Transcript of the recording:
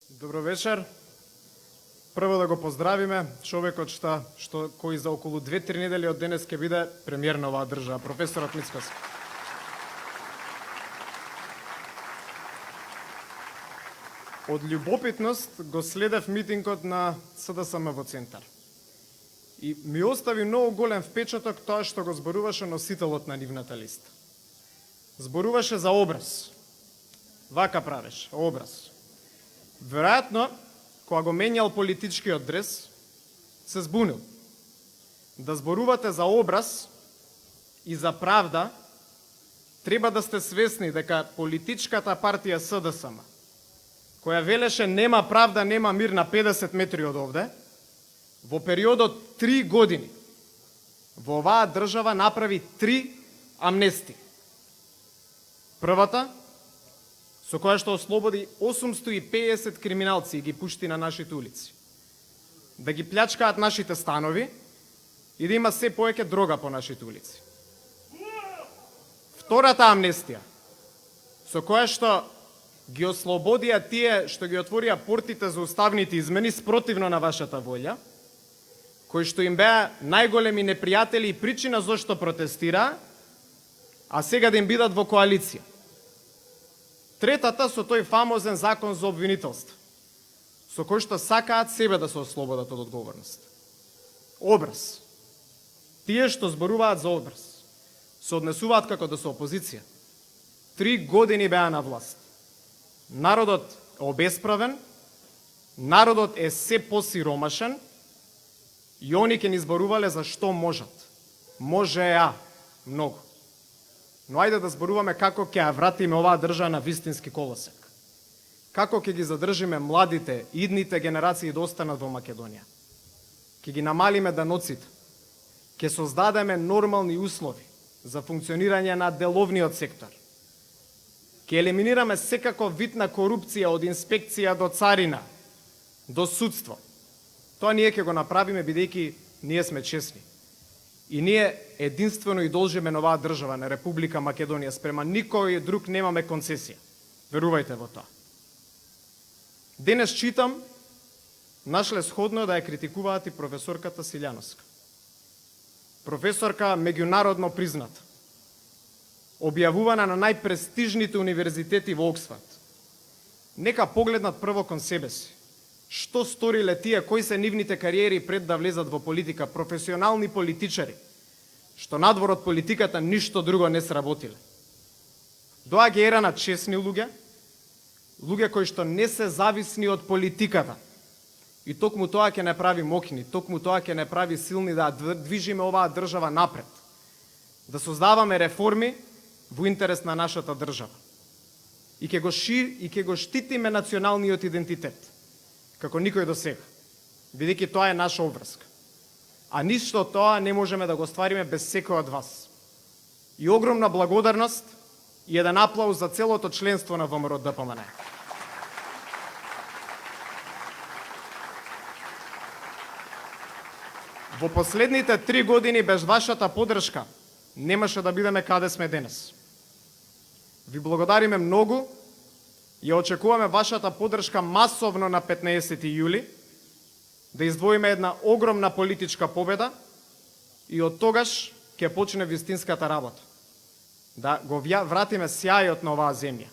Добро вечер. Прво да го поздравиме човекот кој за околу 2-3 недели од денес ќе биде премиер на оваа држава, професорот Мицкоски. Од љубопитност го следев митингот на СДСМ во Центар. И ми остави многу голем впечаток тоа што го зборуваше носителот на нивната листа. Зборуваше за образ. Вака правеше, образ. Веројатно, кога го менјал политичкиот дрес, се збунил. Да зборувате за образ и за правда, треба да сте свесни дека политичката партија СДСМ, која велеше нема правда, нема мир на 50 метри од овде, во периодот 3 години во оваа држава направи 3 амнестии. Првата, со која што ослободи 850 криминалци и ги пушти на нашите улици, да ги плячкаат нашите станови и да има се повеќе дрога по нашите улици. Втората амнестија, со која што ги ослободија тие што ги отворија портите за уставните измени спротивно на вашата волја, кои што им беа најголеми непријатели и причина зашто протестира, а сега да им бидат во коалиција. Третата со тој фамозен закон за обвинителство, со кој што сакаат себе да се ослободат од одговорност. Образ. Тие што зборуваат за образ, се однесуваат како да се опозиција. 3 години беа на власт. Народот е обесправен, народот е се посиромашен и они ќе ни зборувале за што можат. Можеа многу. Но ајде да зборуваме како ќе ја вратиме оваа држава на вистински колосек. Како ќе ги задржиме младите, идните генерации да останат во Македонија. Ќе ги намалиме даноците. Ќе создадеме нормални услови за функционирање на деловниот сектор. Ќе елиминираме секако вид на корупција од инспекција до царина, до судство. Тоа ние ќе го направиме бидејќи ние сме честни. И ние единствено и должиме на оваа држава, на Република Македонија, спрема никој друг немаме концесија. Верувајте во тоа. Денес читам, нашле сходно да ја критикуваат и професорката Силјановска. Професорка меѓународно призната, објавувана на најпрестижните универзитети во Оксфорд. Нека погледнат прво кон себе си. Што сториле тие, кои се нивните кариери пред да влезат во политика, професионални политичари, што надвор од политиката ништо друго не сработиле. Доаѓа ера на честни луѓе, луѓе кои што не се зависни од политиката. И токму тоа ќе не прави моќни, токму тоа ќе не прави силни да движиме оваа држава напред. Да создаваме реформи во интерес на нашата држава. И ќе го штитиме националниот идентитет како никој до сега, бидејќи тоа е наша обврска. А ништо тоа не можеме да го оствариме без секој од вас. И огромна благодарност и еден аплауз за целото членство на ВМРО ДПМН. Во последните 3 години без вашата подршка немаше да бидеме каде сме денес. Ви благодариме многу. Ја очекуваме вашата подршка масовно на 15 јули, да издвоиме една огромна политичка победа и од тогаш ќе почне вистинската работа. Да го вратиме сјајот на оваа земја.